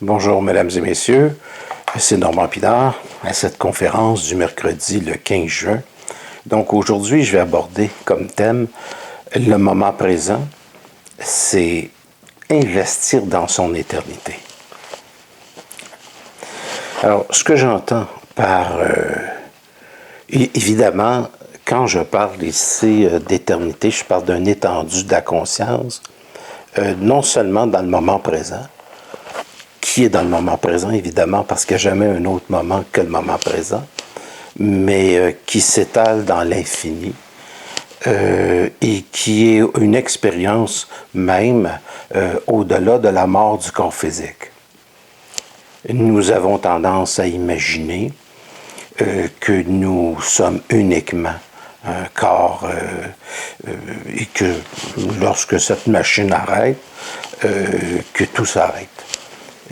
Bonjour, mesdames et messieurs. C'est Normand Pinard à cette conférence du mercredi le 15 juin. Donc aujourd'hui, je vais aborder comme thème le moment présent. C'est investir dans son éternité. Alors, ce que j'entends par... évidemment, quand je parle ici d'éternité, je parle d'un étendu de la conscience, non seulement dans le moment présent, qui est dans le moment présent, évidemment, parce qu'il n'y a jamais un autre moment que le moment présent, mais qui s'étale dans l'infini et qui est une expérience même au-delà de la mort du corps physique. Nous avons tendance à imaginer que nous sommes uniquement un corps et que lorsque cette machine arrête, que tout s'arrête.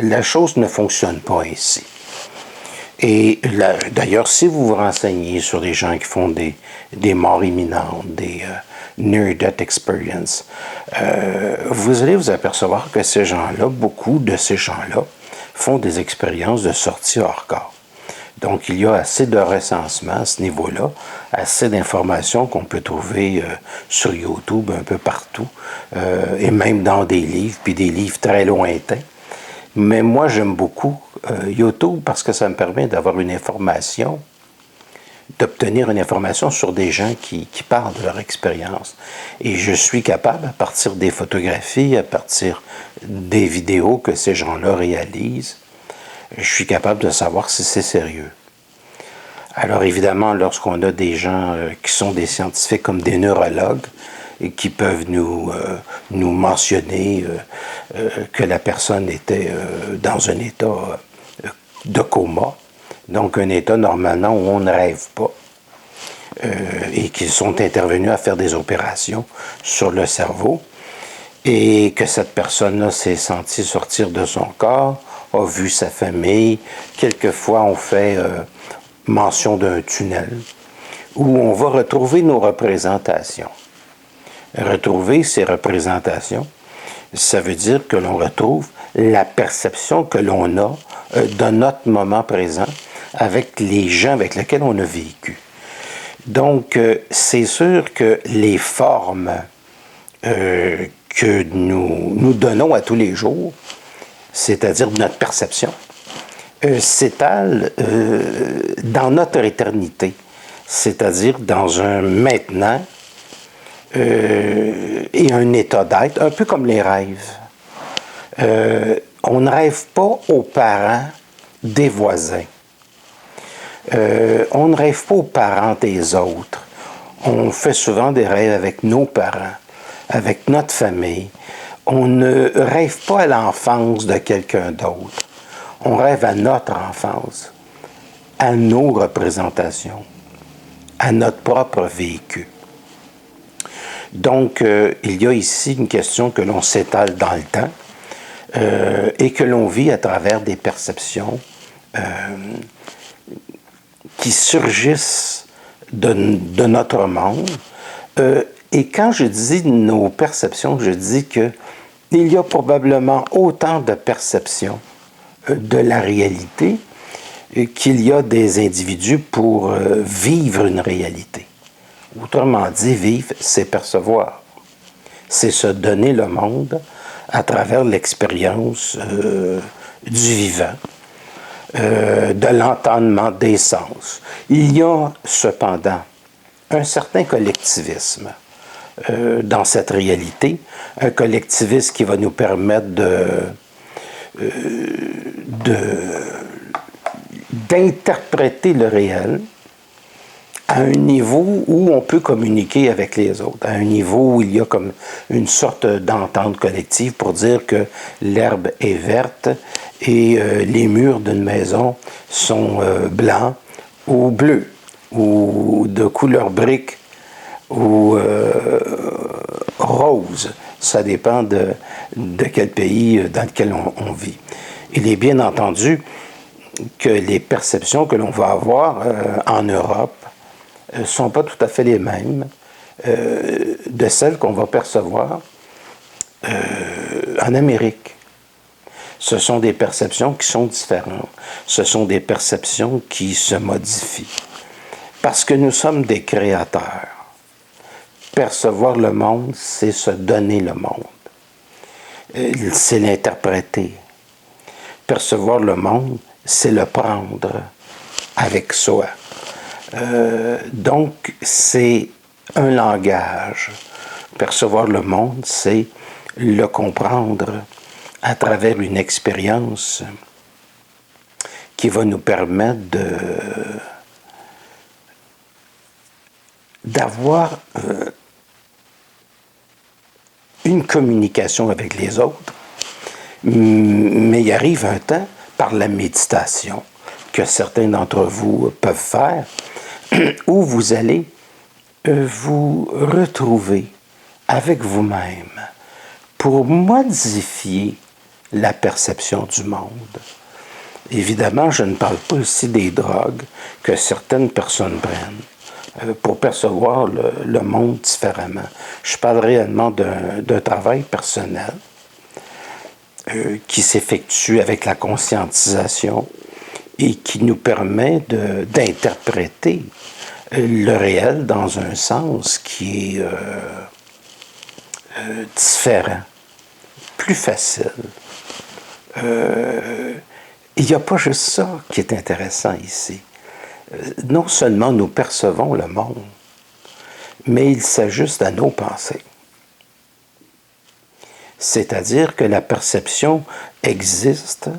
La chose ne fonctionne pas ainsi. Et d'ailleurs, si vous vous renseignez sur des gens qui font des morts imminentes, des near-death experience, vous allez vous apercevoir que ces gens-là, beaucoup de ces gens-là, font des expériences de sortie hors corps. Donc, il y a assez de recensement à ce niveau-là, assez d'informations qu'on peut trouver sur YouTube, un peu partout, et même dans des livres, puis des livres très lointains. Mais moi, j'aime beaucoup YouTube parce que ça me permet d'avoir une information, d'obtenir une information sur des gens qui parlent de leur expérience. Et je suis capable, à partir des photographies, à partir des vidéos que ces gens-là réalisent, je suis capable de savoir si c'est sérieux. Alors évidemment, lorsqu'on a des gens qui sont des scientifiques comme des neurologues, et qui peuvent nous mentionner que la personne était dans un état de coma, donc un état normalement où on ne rêve pas, et qu'ils sont intervenus à faire des opérations sur le cerveau, et que cette personne-là s'est sentie sortir de son corps, a vu sa famille. Quelquefois, on fait mention d'un tunnel, où on va retrouver nos représentations. Retrouver ces représentations, ça veut dire que l'on retrouve la perception que l'on a de notre moment présent avec les gens avec lesquels on a vécu. Donc, c'est sûr que les formes que nous donnons à tous les jours, c'est-à-dire notre perception, s'étalent dans notre éternité, c'est-à-dire dans un maintenant et un état d'être, un peu comme les rêves. On ne rêve pas aux parents des voisins. On ne rêve pas aux parents des autres. On fait souvent des rêves avec nos parents, avec notre famille. On ne rêve pas à l'enfance de quelqu'un d'autre. On rêve à notre enfance, à nos représentations, à notre propre vécu. Donc, il y a ici une question que l'on s'étale dans le temps et que l'on vit à travers des perceptions qui surgissent de notre monde. Et quand je dis nos perceptions, je dis qu'il y a probablement autant de perceptions de la réalité qu'il y a des individus pour vivre une réalité. Autrement dit, vivre, c'est percevoir. C'est se donner le monde à travers l'expérience du vivant, de l'entendement des sens. Il y a cependant un certain collectivisme dans cette réalité, un collectivisme qui va nous permettre d'interpréter le réel à un niveau où on peut communiquer avec les autres, à un niveau où il y a comme une sorte d'entente collective pour dire que l'herbe est verte et les murs d'une maison sont blancs ou bleus, ou de couleur brique, ou rose. Ça dépend de quel pays dans lequel on vit. Il est bien entendu que les perceptions que l'on va avoir en Europe ne sont pas tout à fait les mêmes de celles qu'on va percevoir en Amérique. Ce sont des perceptions qui sont différentes. Ce sont des perceptions qui se modifient. Parce que nous sommes des créateurs. Percevoir le monde, c'est se donner le monde. C'est l'interpréter. Percevoir le monde, c'est le prendre avec soi. Donc, c'est un langage. Percevoir le monde, c'est le comprendre à travers une expérience qui va nous permettre d'avoir une communication avec les autres. Mais il arrive un temps, par la méditation, que certains d'entre vous peuvent faire, où vous allez vous retrouver avec vous-même pour modifier la perception du monde. Évidemment, je ne parle pas ici des drogues que certaines personnes prennent pour percevoir le monde différemment. Je parle réellement d'un travail personnel qui s'effectue avec la conscientisation et qui nous permet d'interpréter le réel dans un sens qui est différent, plus facile. Il n'y a pas juste ça qui est intéressant ici. Non seulement nous percevons le monde, mais il s'ajuste à nos pensées. C'est-à-dire que la perception existe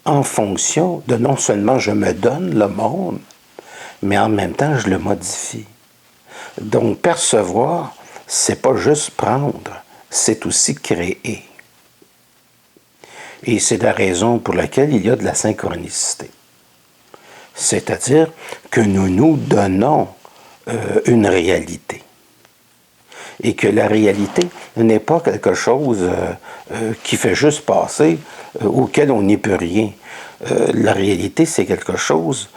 en fonction de non seulement je me donne le monde, mais en même temps je le modifie. Donc percevoir, c'est pas juste prendre, c'est aussi créer. Et c'est la raison pour laquelle il y a de la synchronicité. C'est-à-dire que nous nous donnons une réalité. Et que la réalité n'est pas quelque chose qui fait juste passer, auquel on n'y peut rien. La réalité, c'est quelque chose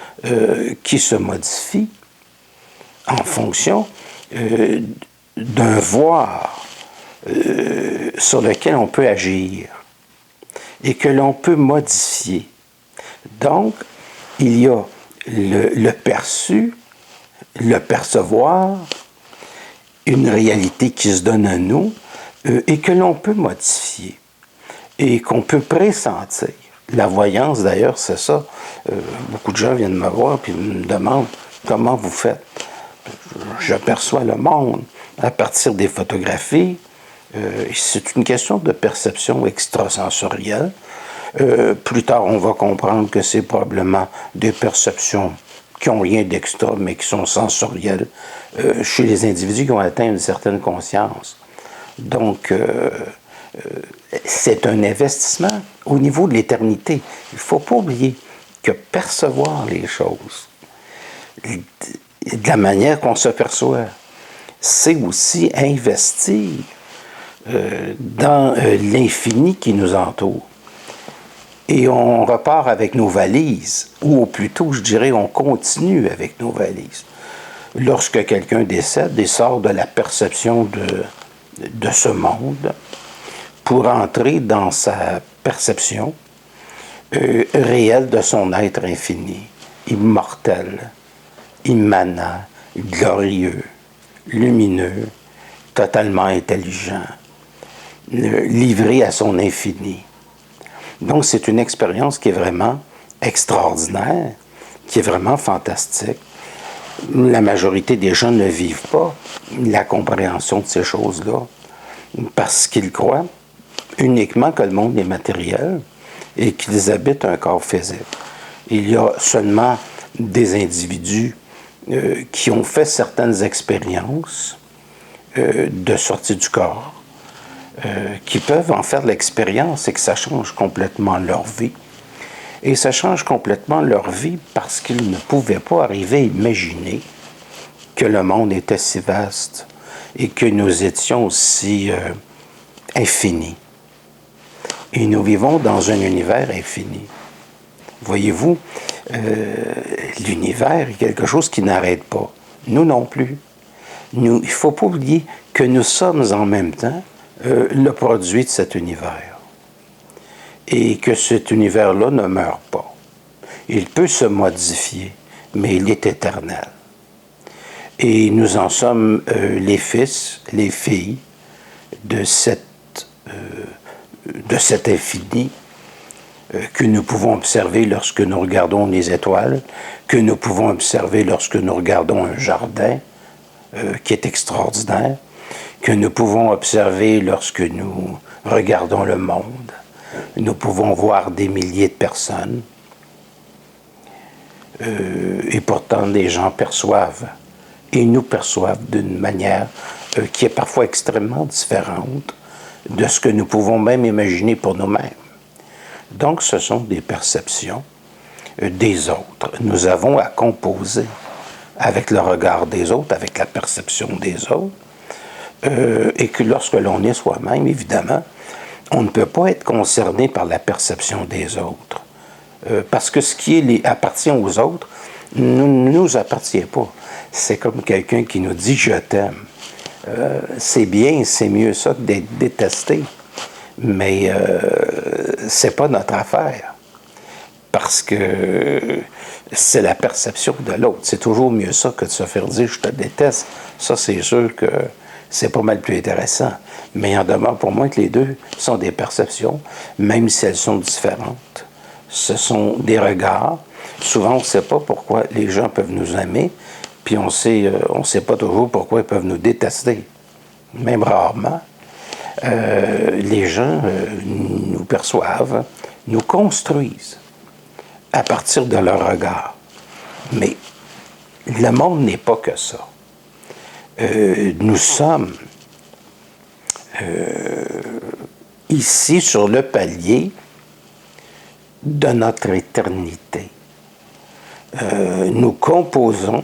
qui se modifie en fonction d'un voir sur lequel on peut agir et que l'on peut modifier. Donc, il y a le perçu, le percevoir, une réalité qui se donne à nous et que l'on peut modifier et qu'on peut pressentir. La voyance, d'ailleurs, c'est ça. Beaucoup de gens viennent me voir et me demandent comment vous faites. Je perçois le monde à partir des photographies. C'est une question de perception extrasensorielle. Plus tard, on va comprendre que c'est probablement des perceptions qui n'ont rien d'extra, mais qui sont sensorielles chez les individus qui ont atteint une certaine conscience. Donc, c'est un investissement au niveau de l'éternité. Il ne faut pas oublier que percevoir les choses, de la manière qu'on se perçoit, c'est aussi investir dans l'infini qui nous entoure. Et on repart avec nos valises, ou plutôt, je dirais, on continue avec nos valises. Lorsque quelqu'un décède et sort de la perception de ce monde pour entrer dans sa perception réelle de son être infini, immortel, immanent, glorieux, lumineux, totalement intelligent, livré à son infini. Donc, c'est une expérience qui est vraiment extraordinaire, qui est vraiment fantastique. La majorité des gens ne vivent pas la compréhension de ces choses-là parce qu'ils croient uniquement que le monde est matériel et qu'ils habitent un corps physique. Il y a seulement des individus qui ont fait certaines expériences de sortie du corps, qui peuvent en faire l'expérience et que ça change complètement leur vie. Et ça change complètement leur vie parce qu'ils ne pouvaient pas arriver à imaginer que le monde était si vaste et que nous étions aussi infinis. Et nous vivons dans un univers infini. Voyez-vous, l'univers est quelque chose qui n'arrête pas. Nous non plus. Il ne faut pas oublier que nous sommes en même temps le produit de cet univers. et que cet univers-là ne meurt pas. Il peut se modifier, mais il est éternel. Et nous en sommes les fils, les filles de cet infini que nous pouvons observer lorsque nous regardons les étoiles, que nous pouvons observer lorsque nous regardons un jardin qui est extraordinaire, que nous pouvons observer lorsque nous regardons le monde. Nous pouvons voir des milliers de personnes. Et pourtant, les gens perçoivent, et nous perçoivent d'une manière qui est parfois extrêmement différente de ce que nous pouvons même imaginer pour nous-mêmes. Donc, ce sont des perceptions des autres. Nous avons à composer avec le regard des autres, avec la perception des autres, et que lorsque l'on est soi-même, évidemment, on ne peut pas être concerné par la perception des autres. Parce que ce qui appartient aux autres ne nous appartient pas. C'est comme quelqu'un qui nous dit « je t'aime ». C'est bien, c'est mieux ça que d'être détesté, mais c'est pas notre affaire. Parce que c'est la perception de l'autre. C'est toujours mieux ça que de se faire dire « je te déteste ». Ça, c'est sûr que c'est pas mal plus intéressant. Mais il en demeure pour moi que les deux sont des perceptions, même si elles sont différentes. Ce sont des regards. Souvent, on ne sait pas pourquoi les gens peuvent nous aimer, puis on sait pas toujours pourquoi ils peuvent nous détester. Même rarement. Les gens nous perçoivent, nous construisent à partir de leur regard. Mais le monde n'est pas que ça. Nous sommes ici sur le palier de notre éternité. Nous composons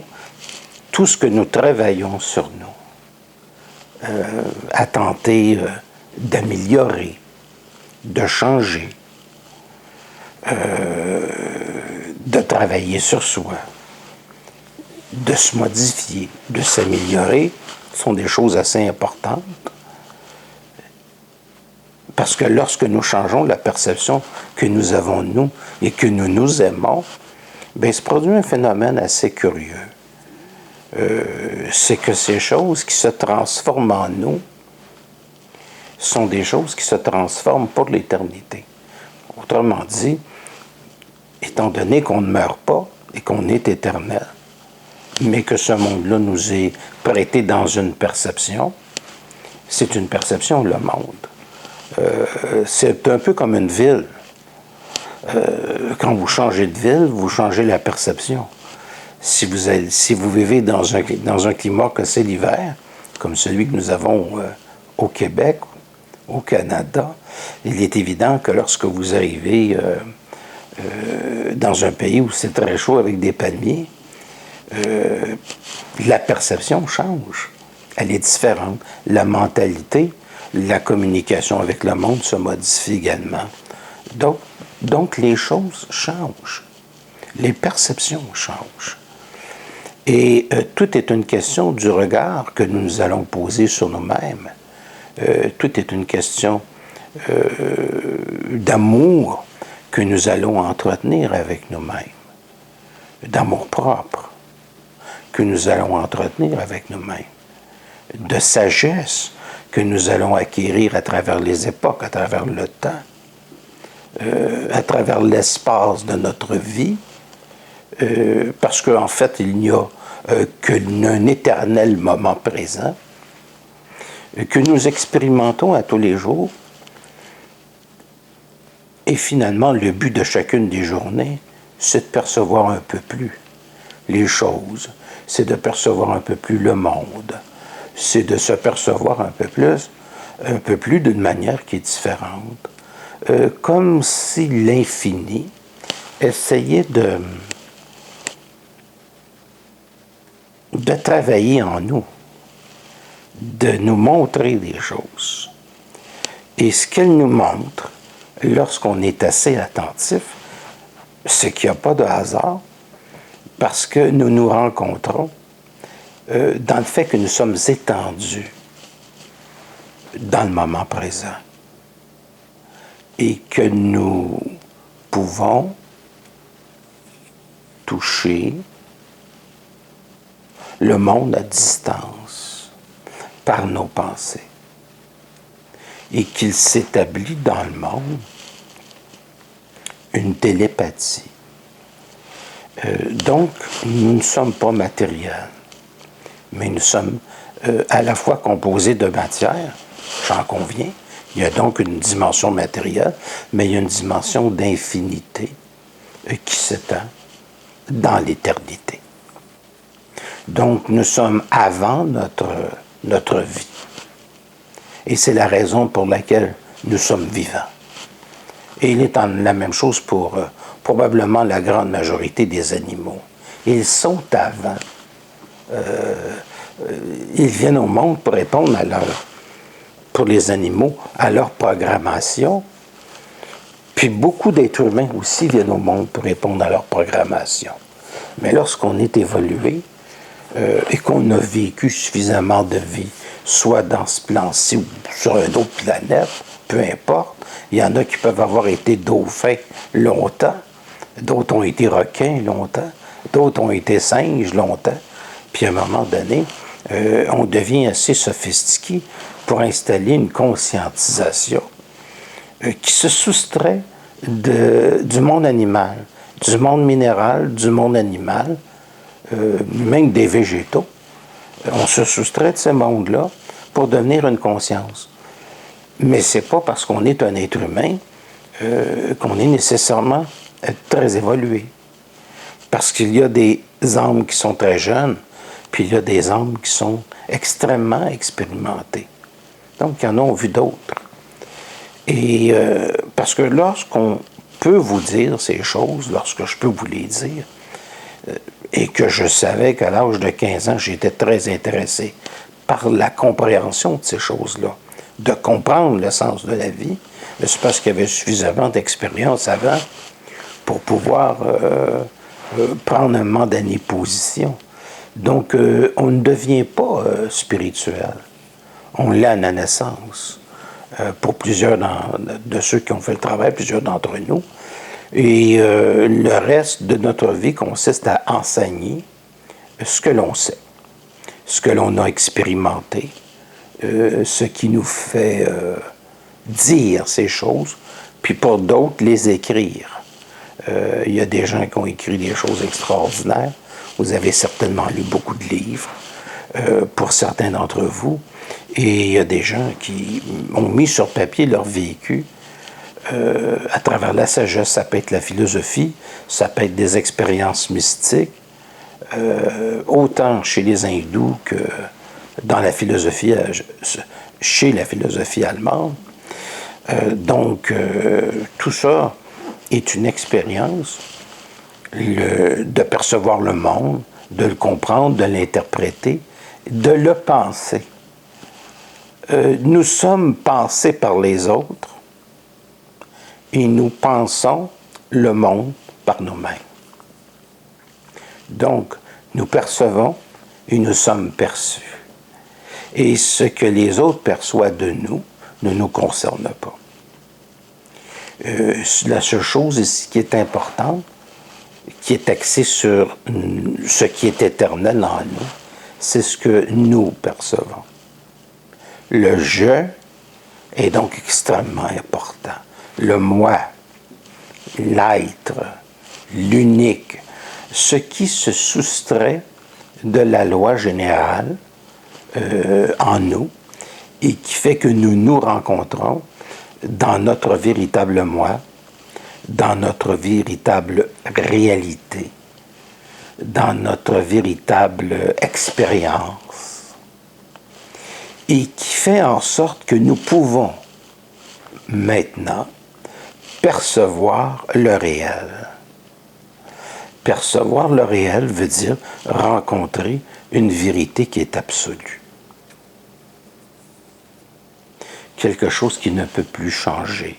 tout ce que nous travaillons sur nous, à tenter d'améliorer, de changer, de travailler sur soi, de se modifier, de s'améliorer, sont des choses assez importantes. Parce que lorsque nous changeons la perception que nous avons de nous et que nous nous aimons, bien, se produit un phénomène assez curieux. C'est que ces choses qui se transforment en nous sont des choses qui se transforment pour l'éternité. Autrement dit, étant donné qu'on ne meurt pas et qu'on est éternel, mais que ce monde-là nous est prêté dans une perception, c'est une perception, le monde. C'est un peu comme une ville. Quand vous changez de ville, vous changez la perception. Si vous vivez dans un climat que c'est l'hiver, comme celui que nous avons au Québec, au Canada, il est évident que lorsque vous arrivez dans un pays où c'est très chaud avec des palmiers, la perception change. Elle est différente. La mentalité, la communication avec le monde se modifie également. Donc les choses changent. Les perceptions changent. Et tout est une question du regard que nous allons poser sur nous-mêmes. Tout est une question d'amour que nous allons entretenir avec nous-mêmes. D'amour propre que nous allons entretenir avec nous-mêmes. De sagesse que nous allons acquérir à travers les époques, à travers le temps, à travers l'espace de notre vie, parce qu'en fait, il n'y a qu'un éternel moment présent que nous expérimentons à tous les jours. Et finalement, le but de chacune des journées, c'est de percevoir un peu plus les choses, c'est de percevoir un peu plus le monde, c'est de se percevoir un peu plus d'une manière qui est différente. Comme si l'infini essayait de travailler en nous, de nous montrer des choses. Et ce qu'elle nous montre, lorsqu'on est assez attentif, c'est qu'il n'y a pas de hasard, parce que nous nous rencontrons dans le fait que nous sommes étendus dans le moment présent. et que nous pouvons toucher le monde à distance par nos pensées et qu'il s'établit dans le monde une télépathie. Donc, nous ne sommes pas matériels, mais nous sommes à la fois composés de matière, j'en conviens. Il y a donc une dimension matérielle, mais il y a une dimension d'infinité qui s'étend dans l'éternité. Donc, nous sommes avant notre vie. Et c'est la raison pour laquelle nous sommes vivants. Et il est la même chose pour probablement la grande majorité des animaux. Ils sont avant. Ils viennent au monde pour répondre pour les animaux, à leur programmation. Puis beaucoup d'êtres humains aussi viennent au monde pour répondre à leur programmation. Mais lorsqu'on est évolué et qu'on a vécu suffisamment de vie, soit dans ce plan-ci ou sur une autre planète, peu importe, il y en a qui peuvent avoir été dauphins longtemps, d'autres ont été requins longtemps, d'autres ont été singes longtemps, puis à un moment donné, on devient assez sophistiqué pour installer une conscientisation qui se soustrait du monde animal, du monde minéral, du monde animal, même des végétaux. On se soustrait de ce monde-là pour devenir une conscience. Mais c'est pas parce qu'on est un être humain qu'on est nécessairement très évolué. Parce qu'il y a des âmes qui sont très jeunes, puis il y a des âmes qui sont extrêmement expérimentées. Donc, il y en a vu d'autres. Et parce que lorsqu'on peut vous dire ces choses, lorsque je peux vous les dire, et que je savais qu'à l'âge de 15 ans, j'étais très intéressé par la compréhension de ces choses-là, de comprendre le sens de la vie, c'est parce qu'il y avait suffisamment d'expérience avant pour pouvoir prendre un moment d'année position. Donc, on ne devient pas spirituel. On l'a à la naissance. Pour plusieurs de ceux qui ont fait le travail, plusieurs d'entre nous. Et le reste de notre vie consiste à enseigner ce que l'on sait, ce que l'on a expérimenté, ce qui nous fait dire ces choses, puis pour d'autres, les écrire. Il y a des gens qui ont écrit des choses extraordinaires. Vous avez certainement lu beaucoup de livres, pour certains d'entre vous. Et il y a des gens qui ont mis sur papier leur vécu à travers la sagesse. Ça peut être la philosophie, ça peut être des expériences mystiques, autant chez les hindous que dans la philosophie, chez la philosophie allemande. Donc, tout ça est une expérience de percevoir le monde, de le comprendre, de l'interpréter, de le penser. Nous sommes pensés par les autres et nous pensons le monde par nous-mêmes. Donc, nous percevons et nous sommes perçus. Et ce que les autres perçoivent de nous ne nous concerne pas. La seule chose ici qui est importante, qui est axée sur ce qui est éternel en nous, c'est ce que nous percevons. Le « je » est donc extrêmement important. Le « moi », l'être, l'unique, ce qui se soustrait de la loi générale en nous et qui fait que nous nous rencontrons dans notre véritable moi, dans notre véritable réalité, dans notre véritable expérience, et qui fait en sorte que nous pouvons maintenant percevoir le réel. Percevoir le réel veut dire rencontrer une vérité qui est absolue. Quelque chose qui ne peut plus changer,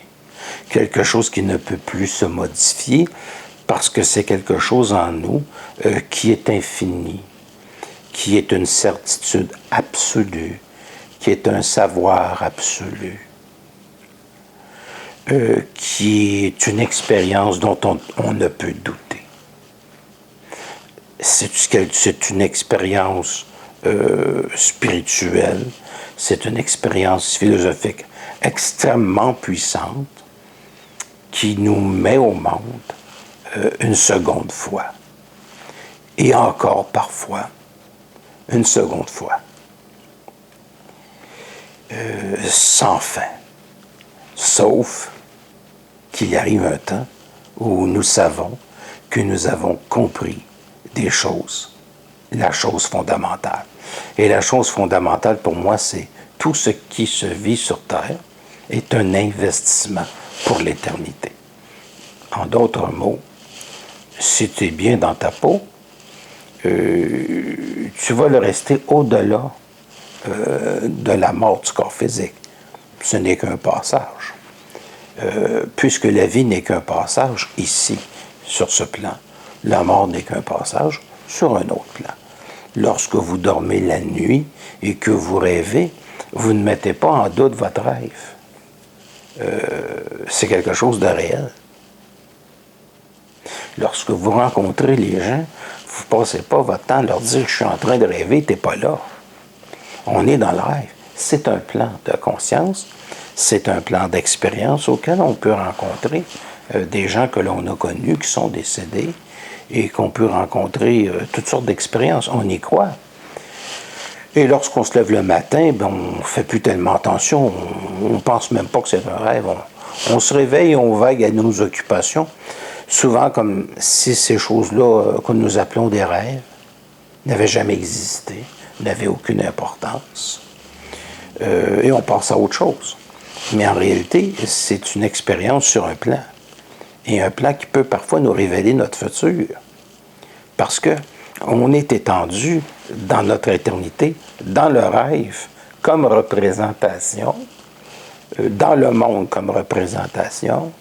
quelque chose qui ne peut plus se modifier, parce que c'est quelque chose en nous qui est infini, qui est une certitude absolue, qui est un savoir absolu. qui est une expérience dont on ne peut douter. C'est une expérience spirituelle, c'est une expérience philosophique extrêmement puissante qui nous met au monde une seconde fois. Et encore parfois, une seconde fois. Sans fin. Sauf qu'il arrive un temps où nous savons que nous avons compris des choses, la chose fondamentale. Et la chose fondamentale pour moi, c'est tout ce qui se vit sur Terre est un investissement pour l'éternité. En d'autres mots, si tu es bien dans ta peau, tu vas le rester au-delà de la mort du corps physique. Ce n'est qu'un passage. Puisque la vie n'est qu'un passage ici, sur ce plan, la mort n'est qu'un passage sur un autre plan. Lorsque vous dormez la nuit et que vous rêvez, vous ne mettez pas en doute votre rêve. C'est quelque chose de réel. Lorsque vous rencontrez les gens, vous ne passez pas votre temps à leur dire « je suis en train de rêver, tu n'es pas là ». On est dans le rêve. C'est un plan de conscience, c'est un plan d'expérience auquel on peut rencontrer des gens que l'on a connus, qui sont décédés, et qu'on peut rencontrer toutes sortes d'expériences. On y croit. Et lorsqu'on se lève le matin, ben, on ne fait plus tellement attention, on ne pense même pas que c'est un rêve. On se réveille, on vague à nos occupations, souvent comme si ces choses-là que nous appelons des rêves n'avaient jamais existé, n'avaient aucune importance. Et on passe à autre chose. Mais en réalité, c'est une expérience sur un plan. Et un plan qui peut parfois nous révéler notre futur. Parce que on est étendu dans notre éternité, dans le rêve, comme représentation, dans le monde comme représentation,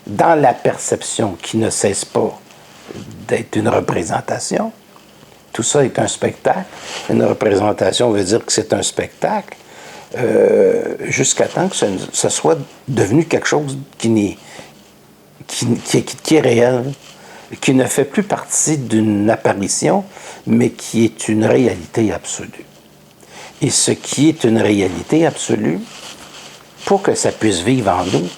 dans la perception qui ne cesse pas d'être une représentation. Tout ça est un spectacle. Une représentation veut dire que c'est un spectacle, jusqu'à temps que ce soit devenu quelque chose qui est réel, qui ne fait plus partie d'une apparition, mais qui est une réalité absolue. Et ce qui est une réalité absolue, pour que ça puisse vivre en nous,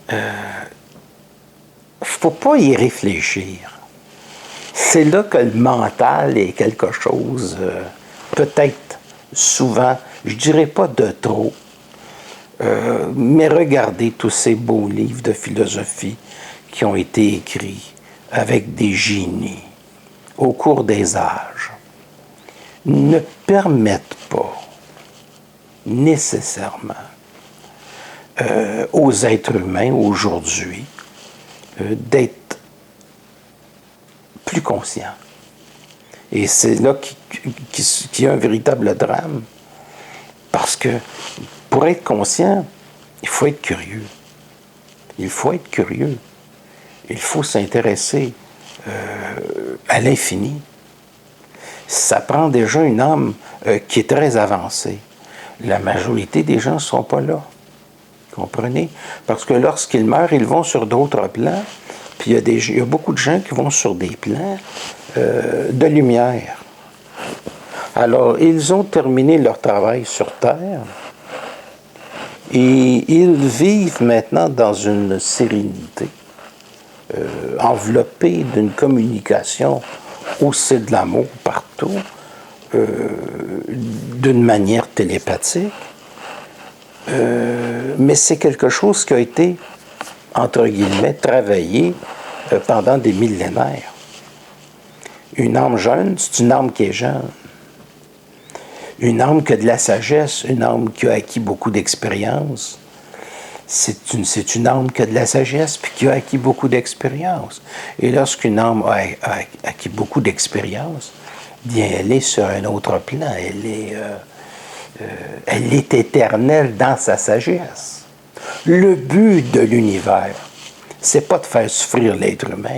il ne faut pas y réfléchir. C'est là que le mental est quelque chose, peut-être souvent, je dirais pas de trop, mais regardez tous ces beaux livres de philosophie qui ont été écrits avec des génies au cours des âges, ne permettent pas nécessairement aux êtres humains aujourd'hui d'être plus conscients. Et c'est là qu'il y a un véritable drame, parce que pour être conscient, il faut être curieux. Il faut être curieux. Il faut s'intéresser à l'infini. Ça prend déjà une âme qui est très avancée. La majorité des gens ne sont pas là. Comprenez? Parce que lorsqu'ils meurent, ils vont sur d'autres plans. Puis il y a beaucoup de gens qui vont sur des plans de lumière. Alors, ils ont terminé leur travail sur Terre et ils vivent maintenant dans une sérénité, enveloppés d'une communication aussi de l'amour partout, d'une manière télépathique. Mais c'est quelque chose qui a été, entre guillemets, travaillé pendant des millénaires. Une âme jeune, c'est une âme qui est jeune. Une âme qui a de la sagesse, une âme qui a acquis beaucoup d'expérience. C'est une âme qui a de la sagesse puis qui a acquis beaucoup d'expérience. Et lorsqu'une âme a acquis beaucoup d'expérience, bien, elle est sur un autre plan. Elle est éternelle dans sa sagesse. Le but de l'univers, c'est pas de faire souffrir l'être humain.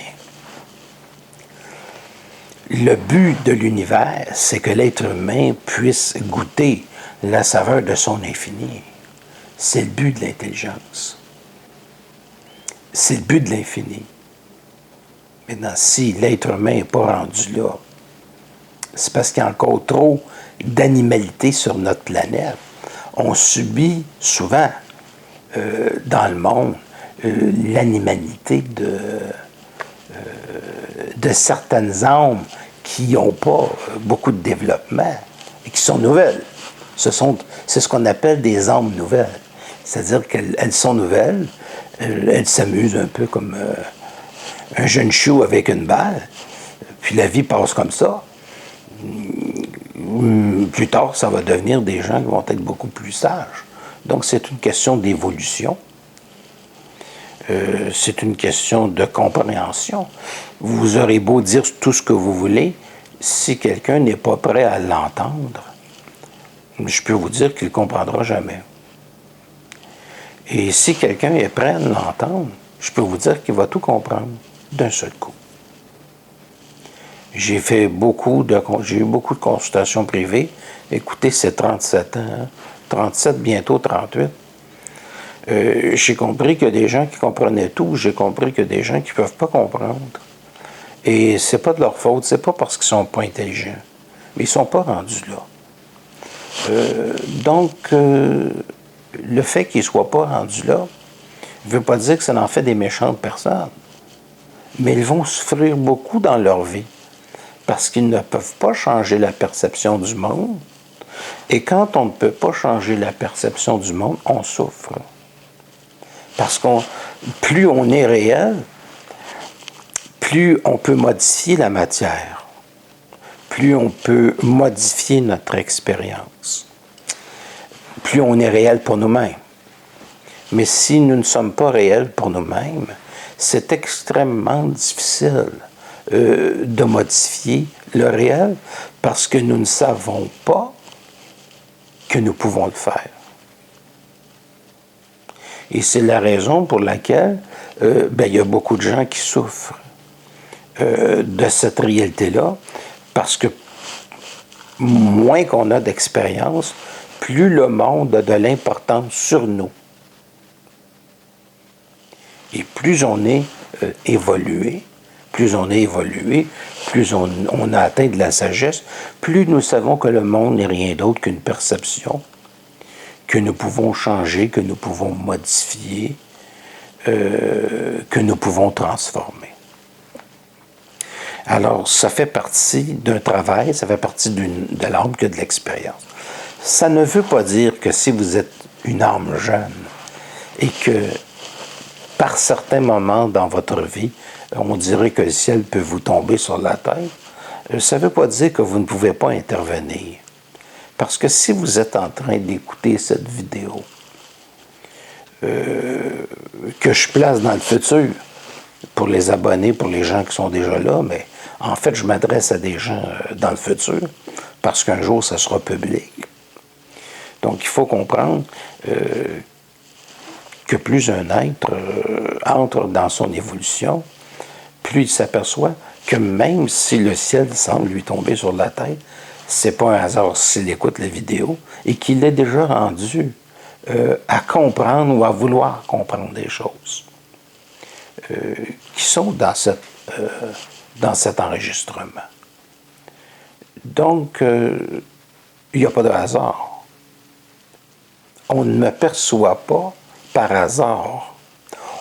Le but de l'univers, c'est que l'être humain puisse goûter la saveur de son infini. C'est le but de l'intelligence. C'est le but de l'infini. Maintenant, si l'être humain n'est pas rendu là, c'est parce qu'il y a encore trop d'animalité sur notre planète. On subit souvent dans le monde l'animalité de certaines âmes qui n'ont pas beaucoup de développement et qui sont nouvelles. C'est ce qu'on appelle des âmes nouvelles. C'est-à-dire qu'elles sont nouvelles, elles s'amusent un peu comme un jeune chou avec une balle, puis la vie passe comme ça. Plus tard, ça va devenir des gens qui vont être beaucoup plus sages. Donc, c'est une question d'évolution. C'est une question de compréhension. Vous aurez beau dire tout ce que vous voulez, si quelqu'un n'est pas prêt à l'entendre, je peux vous dire qu'il ne comprendra jamais. Et si quelqu'un est prêt à l'entendre, je peux vous dire qu'il va tout comprendre d'un seul coup. J'ai eu beaucoup de consultations privées. Écoutez, c'est 37 ans, hein? 37, bientôt 38. J'ai compris qu'il y a des gens qui comprenaient tout. J'ai compris qu'il y a des gens qui ne peuvent pas comprendre. Et c'est pas de leur faute. C'est pas parce qu'ils sont pas intelligents. Mais ils sont pas rendus là. Donc, le fait qu'ils ne soient pas rendus là ne veut pas dire que ça en fait des méchantes personnes. Mais ils vont souffrir beaucoup dans leur vie parce qu'ils ne peuvent pas changer la perception du monde. Et quand on ne peut pas changer la perception du monde, on souffre. Parce que plus on est réel, plus on peut modifier la matière, plus on peut modifier notre expérience, plus on est réel pour nous-mêmes. Mais si nous ne sommes pas réels pour nous-mêmes, c'est extrêmement difficile de modifier le réel parce que nous ne savons pas que nous pouvons le faire. Et c'est la raison pour laquelle il y a beaucoup de gens qui souffrent de cette réalité-là, parce que moins qu'on a d'expérience, plus le monde a de l'importance sur nous. Et plus on est évolué, plus on a atteint de la sagesse, plus nous savons que le monde n'est rien d'autre qu'une perception, que nous pouvons changer, que nous pouvons modifier, que nous pouvons transformer. Alors, ça fait partie d'un travail, ça fait partie de l'âme que de l'expérience. Ça ne veut pas dire que si vous êtes une âme jeune et que par certains moments dans votre vie, on dirait que le ciel peut vous tomber sur la tête, ça ne veut pas dire que vous ne pouvez pas intervenir. Parce que si vous êtes en train d'écouter cette vidéo, que je place dans le futur, pour les abonnés, pour les gens qui sont déjà là, mais en fait, je m'adresse à des gens dans le futur, parce qu'un jour, ça sera public. Donc, il faut comprendre que plus un être entre dans son évolution, plus il s'aperçoit que même si le ciel semble lui tomber sur la tête, c'est pas un hasard s'il écoute la vidéo et qu'il est déjà rendu à comprendre ou à vouloir comprendre des choses qui sont dans cet enregistrement. Donc, il n'y a pas de hasard. On ne me perçoit pas par hasard.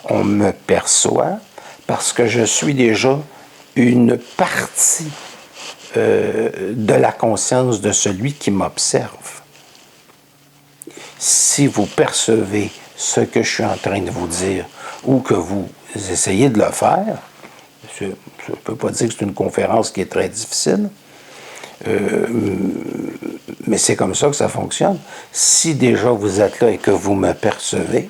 On me perçoit parce que je suis déjà une partie de la conscience de celui qui m'observe. Si vous percevez ce que je suis en train de vous dire ou que vous essayez de le faire, je ne peux pas dire que c'est une conférence qui est très difficile, mais c'est comme ça que ça fonctionne. Si déjà vous êtes là et que vous me percevez,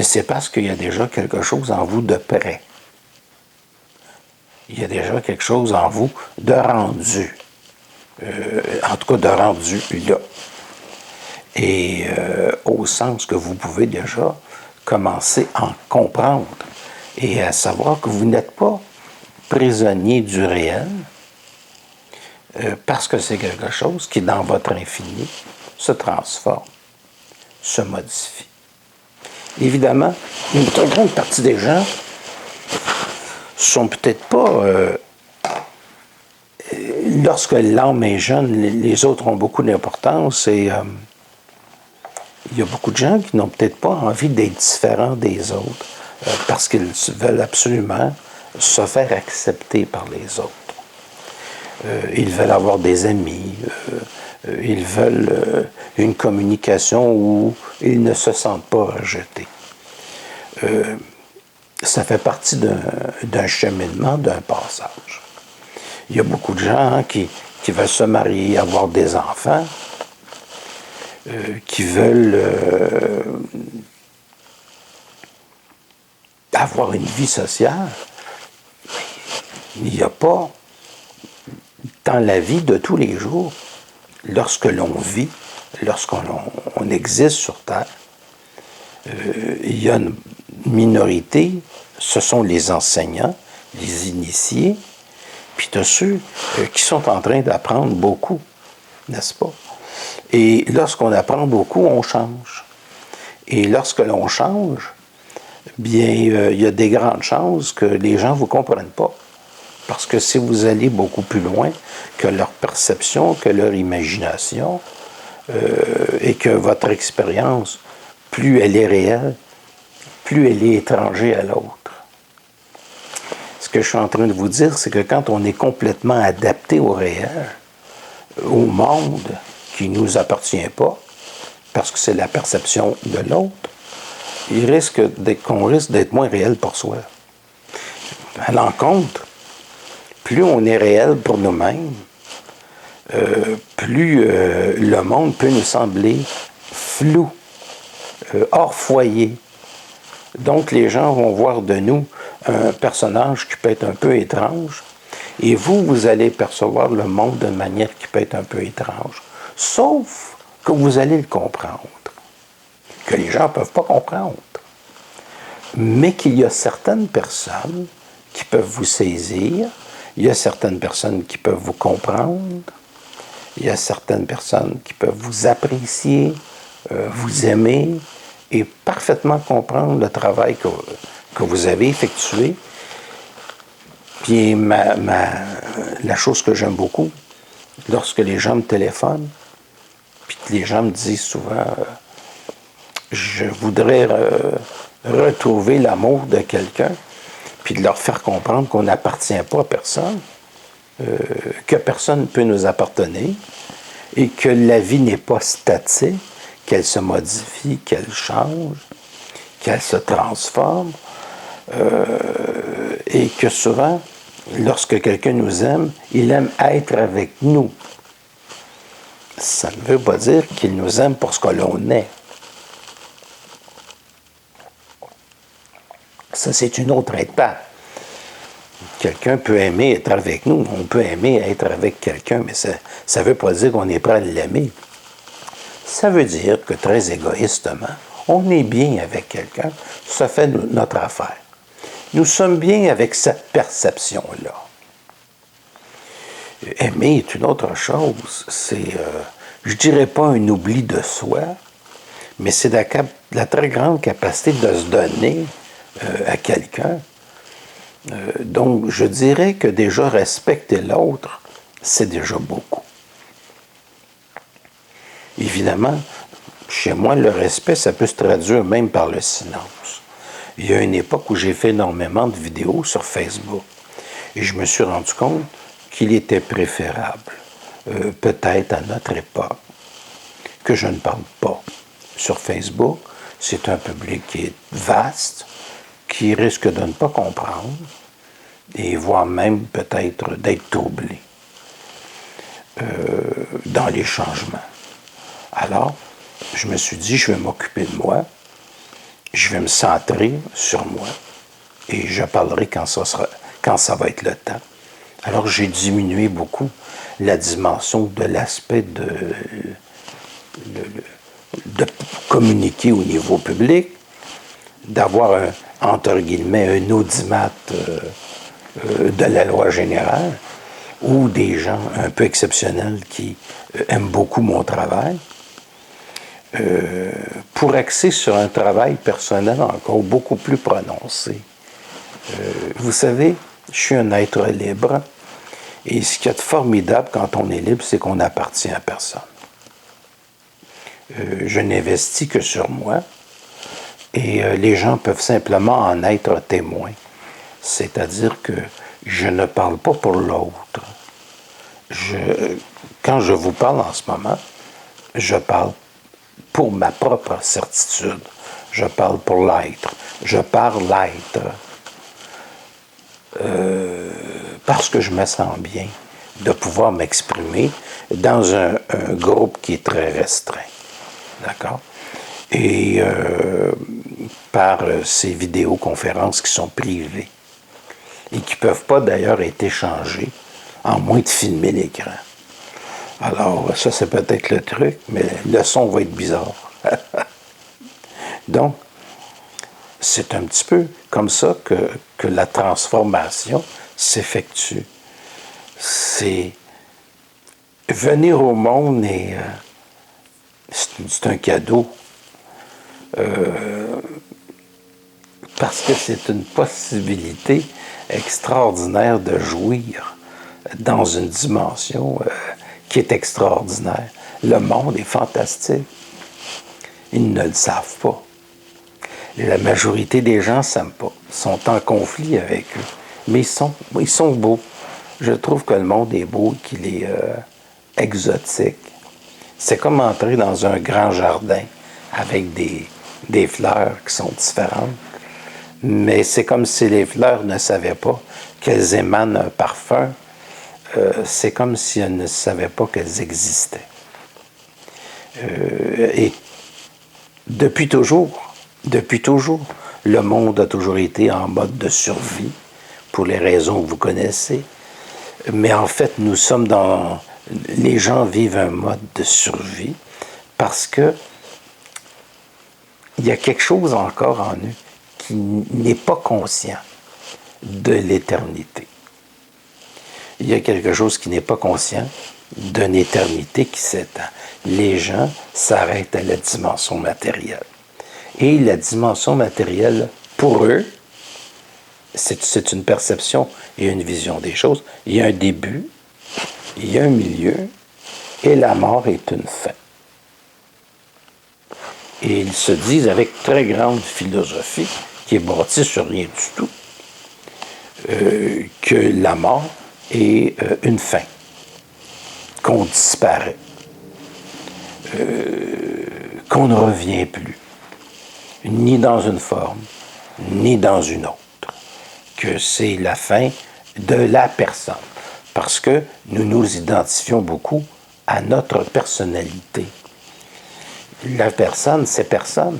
c'est parce qu'il y a déjà quelque chose en vous de prêt. Il y a déjà quelque chose en vous de rendu. En tout cas, de rendu là. Et au sens que vous pouvez déjà commencer à en comprendre et à savoir que vous n'êtes pas prisonnier du réel parce que c'est quelque chose qui, dans votre infini, se transforme. se modifie. Évidemment, une très grande partie des gens sont peut-être pas... lorsque l'âme est jeune, les autres ont beaucoup d'importance et il y a beaucoup de gens qui n'ont peut-être pas envie d'être différents des autres parce qu'ils veulent absolument se faire accepter par les autres. Ils veulent avoir des amis, ils veulent une communication où ils ne se sentent pas rejetés. Ça fait partie d'un cheminement, d'un passage. Il y a beaucoup de gens qui veulent se marier, avoir des enfants, qui veulent avoir une vie sociale. Il n'y a pas, dans la vie de tous les jours, lorsque l'on vit, lorsqu'on existe sur Terre, il y a une minorité, ce sont les enseignants, les initiés, puis de ceux qui sont en train d'apprendre beaucoup, n'est-ce pas? Et lorsqu'on apprend beaucoup, on change. Et lorsque l'on change, bien, il y a des grandes chances que les gens ne vous comprennent pas. Parce que si vous allez beaucoup plus loin que leur perception, que leur imagination, et que votre expérience, plus elle est réelle, plus elle est étrangère à l'autre. Ce que je suis en train de vous dire, c'est que quand on est complètement adapté au réel, au monde qui ne nous appartient pas, parce que c'est la perception de l'autre, qu'on risque d'être moins réel pour soi. À l'encontre, plus on est réel pour nous-mêmes, plus le monde peut nous sembler flou, hors foyer. Donc les gens vont voir de nous un personnage qui peut être un peu étrange, et vous allez percevoir le monde d'une manière qui peut être un peu étrange. Sauf que vous allez le comprendre, que les gens ne peuvent pas comprendre. Mais qu'il y a certaines personnes qui peuvent vous saisir, il y a certaines personnes qui peuvent vous comprendre, il y a certaines personnes qui peuvent vous apprécier, vous aimer et parfaitement comprendre le travail que vous avez effectué. Puis la chose que j'aime beaucoup, lorsque les gens me téléphonent, puis que les gens me disent souvent je voudrais retrouver l'amour de quelqu'un, puis de leur faire comprendre qu'on n'appartient pas à personne, que personne ne peut nous appartenir, et que la vie n'est pas statique, qu'elle se modifie, qu'elle change, qu'elle se transforme, et que souvent, lorsque quelqu'un nous aime, il aime être avec nous. Ça ne veut pas dire qu'il nous aime pour ce que l'on est. Ça, c'est une autre étape. Quelqu'un peut aimer être avec nous, on peut aimer être avec quelqu'un, mais ça ne veut pas dire qu'on est prêt à l'aimer. Ça veut dire que très égoïstement, on est bien avec quelqu'un, ça fait notre affaire. Nous sommes bien avec cette perception-là. Aimer est une autre chose. C'est, je dirais pas un oubli de soi, mais c'est la très grande capacité de se donner à quelqu'un. Donc, je dirais que déjà respecter l'autre, c'est déjà beaucoup. Évidemment, chez moi, le respect, ça peut se traduire même par le silence. Il y a une époque où j'ai fait énormément de vidéos sur Facebook et je me suis rendu compte qu'il était préférable, peut-être à notre époque, que je ne parle pas. Sur Facebook, c'est un public qui est vaste, qui risque de ne pas comprendre et voire même peut-être d'être troublé dans les changements. Alors, je me suis dit, je vais m'occuper de moi, je vais me centrer sur moi et je parlerai quand ça va être le temps. Alors, j'ai diminué beaucoup la dimension de l'aspect de communiquer au niveau public, d'avoir entre guillemets un audimat de la loi générale ou des gens un peu exceptionnels qui aiment beaucoup mon travail. pour axer sur un travail personnel encore beaucoup plus prononcé. Vous savez, je suis un être libre, et ce qu'il y a de formidable quand on est libre, c'est qu'on n'appartient à personne. Je n'investis que sur moi, et les gens peuvent simplement en être témoins. C'est-à-dire que je ne parle pas pour l'autre. Quand je vous parle en ce moment, je parle pour ma propre certitude. Je parle pour l'être. Je parle l'être. Parce que je me sens bien de pouvoir m'exprimer dans un groupe qui est très restreint. D'accord? Et par ces vidéoconférences qui sont privées et qui ne peuvent pas d'ailleurs être échangées, en moins de filmer l'écran. Alors, ça, c'est peut-être le truc, mais le son va être bizarre. Donc, c'est un petit peu comme ça que la transformation s'effectue. C'est venir au monde et c'est un cadeau. Parce que c'est une possibilité extraordinaire de jouir dans une dimension qui est extraordinaire. Le monde est fantastique. Ils ne le savent pas. La majorité des gens ne s'aiment pas, sont en conflit avec eux. Mais ils sont beaux. Je trouve que le monde est beau et qu'il est exotique. C'est comme entrer dans un grand jardin avec des fleurs qui sont différentes. Mais c'est comme si les fleurs ne savaient pas qu'elles émanent un parfum. C'est comme si elles ne savaient pas qu'elles existaient. Et depuis toujours, le monde a toujours été en mode de survie, pour les raisons que vous connaissez. Mais en fait, les gens vivent un mode de survie parce que il y a quelque chose encore en eux qui n'est pas conscient de l'éternité. Il y a quelque chose qui n'est pas conscient d'une éternité qui s'étend. Les gens s'arrêtent à la dimension matérielle. Et la dimension matérielle, pour eux, c'est une perception et une vision des choses. Il y a un début, il y a un milieu, et la mort est une fin. Et ils se disent avec très grande philosophie, qui est bâtie sur rien du tout, que la mort est une fin, qu'on disparaît, qu'on ne revient plus, ni dans une forme, ni dans une autre, que c'est la fin de la personne, parce que nous nous identifions beaucoup à notre personnalité. La personne, c'est personne.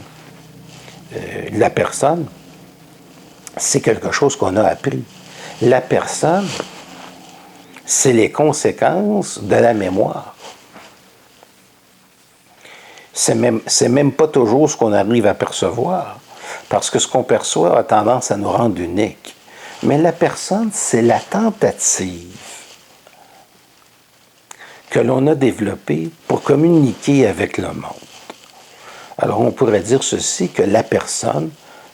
La personne, c'est quelque chose qu'on a appris. La personne, c'est les conséquences de la mémoire. C'est même pas toujours ce qu'on arrive à percevoir, parce que ce qu'on perçoit a tendance à nous rendre uniques. Mais la personne, c'est la tentative que l'on a développée pour communiquer avec le monde. Alors, on pourrait dire ceci, que la personne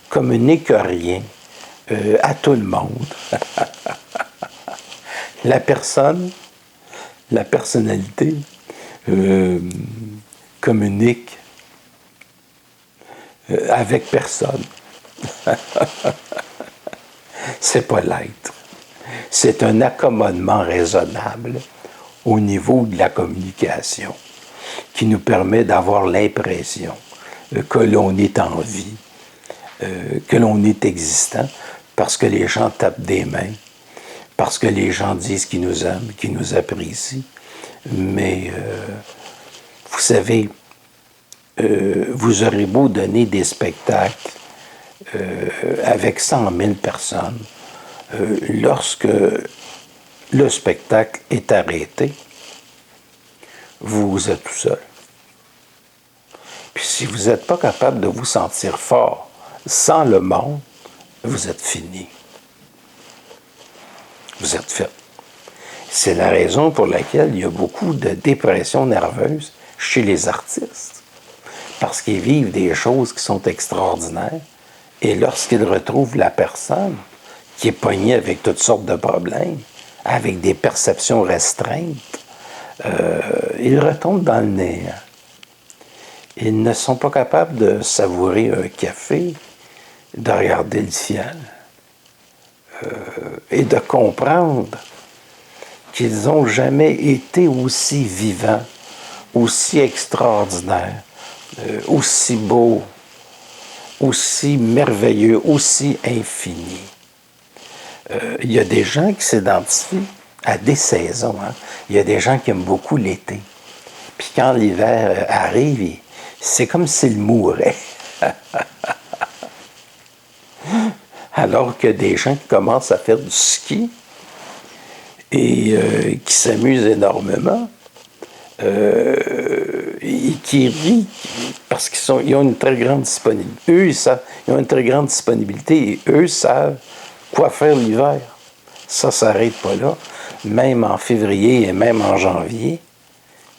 communique rien à tout le monde. La personne, la personnalité, communique avec personne. C'est pas l'être. C'est un accommodement raisonnable au niveau de la communication qui nous permet d'avoir l'impression que l'on est en vie, que l'on est existant, parce que les gens tapent des mains, parce que les gens disent qu'ils nous aiment, qu'ils nous apprécient. Mais, vous savez, vous aurez beau donner des spectacles avec 100 000 personnes, lorsque le spectacle est arrêté, vous êtes tout seul. Puis si vous n'êtes pas capable de vous sentir fort sans le monde, vous êtes fini. Vous êtes fait. C'est la raison pour laquelle il y a beaucoup de dépression nerveuse chez les artistes. parce qu'ils vivent des choses qui sont extraordinaires. Et lorsqu'ils retrouvent la personne qui est pognée avec toutes sortes de problèmes, avec des perceptions restreintes, ils retombent dans le néant. Ils ne sont pas capables de savourer un café, de regarder le ciel et de comprendre qu'ils n'ont jamais été aussi vivants, aussi extraordinaires, aussi beaux, aussi merveilleux, aussi infinis. Il y a des gens qui s'identifient à des saisons. Hein. Il y a des gens qui aiment beaucoup l'été. Puis quand l'hiver arrive, c'est comme s'ils mouraient. Alors que des gens qui commencent à faire du ski et qui s'amusent énormément et qui rient parce ils ont une très grande disponibilité. Eux, ils ont une très grande disponibilité et eux savent quoi faire l'hiver. Ça ne s'arrête pas là. Même en février et même en janvier.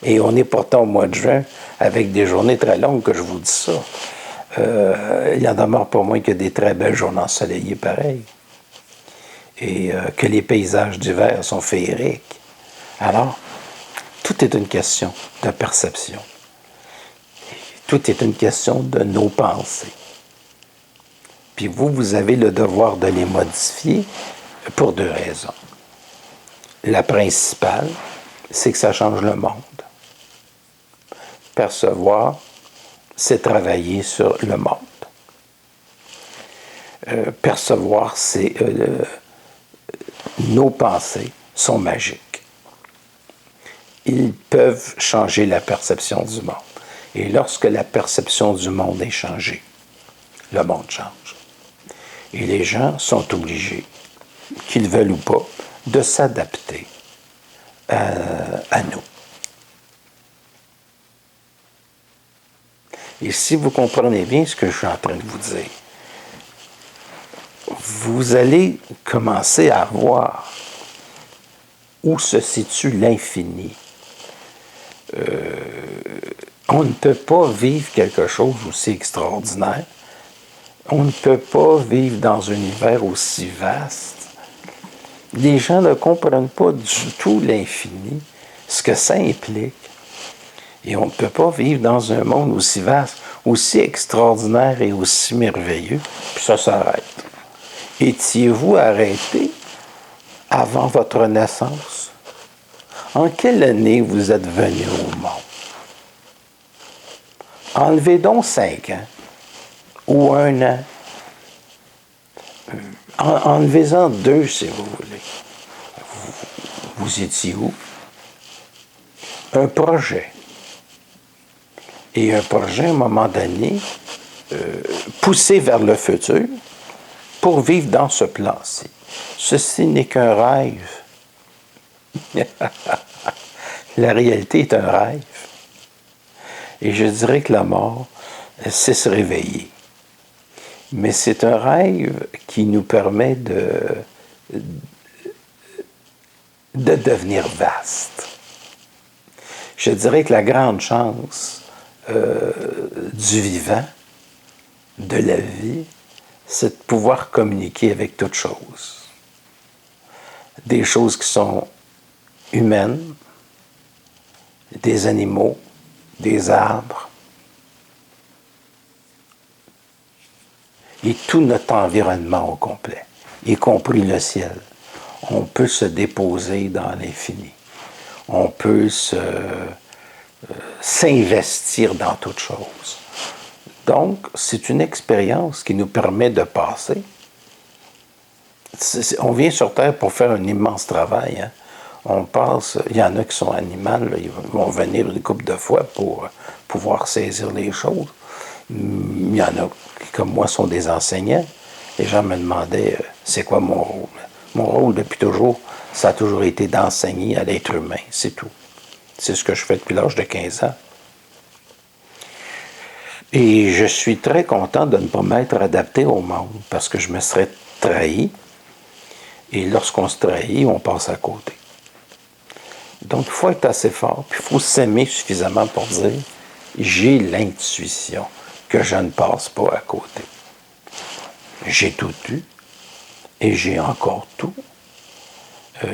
Et on est pourtant au mois de juin avec des journées très longues, que je vous dis ça. Il y en demeure pas moins que des très belles journées ensoleillées pareil. Et que les paysages d'hiver sont féeriques. Alors, tout est une question de perception. Tout est une question de nos pensées. Puis vous avez le devoir de les modifier pour 2 raisons. La principale, c'est que ça change le monde. Percevoir, c'est travailler sur le monde. Percevoir, c'est nos pensées sont magiques. Ils peuvent changer la perception du monde. Et lorsque la perception du monde est changée, le monde change. Et les gens sont obligés, qu'ils veulent ou pas, de s'adapter à nous. Et si vous comprenez bien ce que je suis en train de vous dire, vous allez commencer à voir où se situe l'infini. On ne peut pas vivre quelque chose aussi extraordinaire. On ne peut pas vivre dans un univers aussi vaste. Les gens ne comprennent pas du tout l'infini, ce que ça implique. Et on ne peut pas vivre dans un monde aussi vaste, aussi extraordinaire et aussi merveilleux, puis ça s'arrête. Étiez-vous arrêté avant votre naissance? En quelle année vous êtes venu au monde? Enlevez donc 5 ans ou 1 an. Enlevez-en 2 si vous voulez. Vous étiez où? Un projet. Et un projet, à un moment donné, poussé vers le futur pour vivre dans ce plan-ci. Ceci n'est qu'un rêve. La réalité est un rêve. Et je dirais que la mort, c'est se réveiller. Mais c'est un rêve qui nous permet de devenir vaste. Je dirais que la grande chance du vivant, de la vie, c'est de pouvoir communiquer avec toutes choses. Des choses qui sont humaines, des animaux, des arbres, et tout notre environnement au complet, y compris le ciel. On peut se déposer dans l'infini. On peut s'investir dans toute chose. Donc, c'est une expérience qui nous permet de passer. On vient sur Terre pour faire un immense travail. Hein. On passe, il y en a qui sont animaux, ils vont venir une couple de fois pour pouvoir saisir les choses. Il y en a qui, comme moi, sont des enseignants. Les gens me demandaient, c'est quoi mon rôle? Mon rôle, depuis toujours, ça a toujours été d'enseigner à l'être humain, c'est tout. C'est ce que je fais depuis l'âge de 15 ans. Et je suis très content de ne pas m'être adapté au monde, parce que je me serais trahi. Et lorsqu'on se trahit, on passe à côté. Donc, il faut être assez fort, puis il faut s'aimer suffisamment pour dire, j'ai l'intuition que je ne passe pas à côté. J'ai tout eu et j'ai encore tout.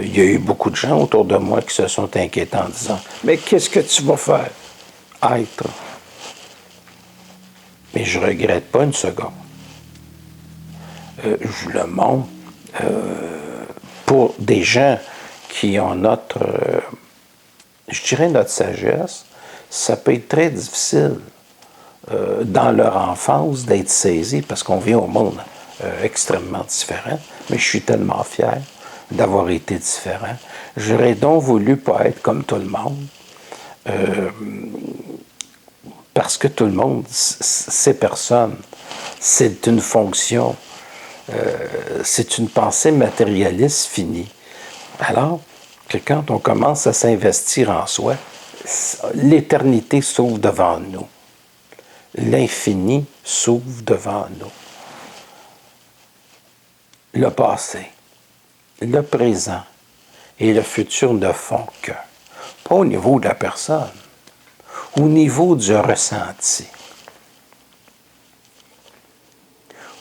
Il y a eu beaucoup de gens autour de moi qui se sont inquiétés en disant « Mais qu'est-ce que tu vas faire? » Être. Mais je ne regrette pas une seconde. Je le montre pour des gens qui ont notre, je dirais notre sagesse, ça peut être très difficile dans leur enfance d'être saisis parce qu'on vient au monde extrêmement différent, mais je suis tellement fier d'avoir été différent. J'aurais donc voulu pas être comme tout le monde, parce que tout le monde, c'est personne, c'est une fonction, c'est une pensée matérialiste finie. Alors que quand on commence à s'investir en soi, l'éternité s'ouvre devant nous. L'infini s'ouvre devant nous. Le passé, le présent et le futur ne font que. Pas au niveau de la personne, au niveau du ressenti,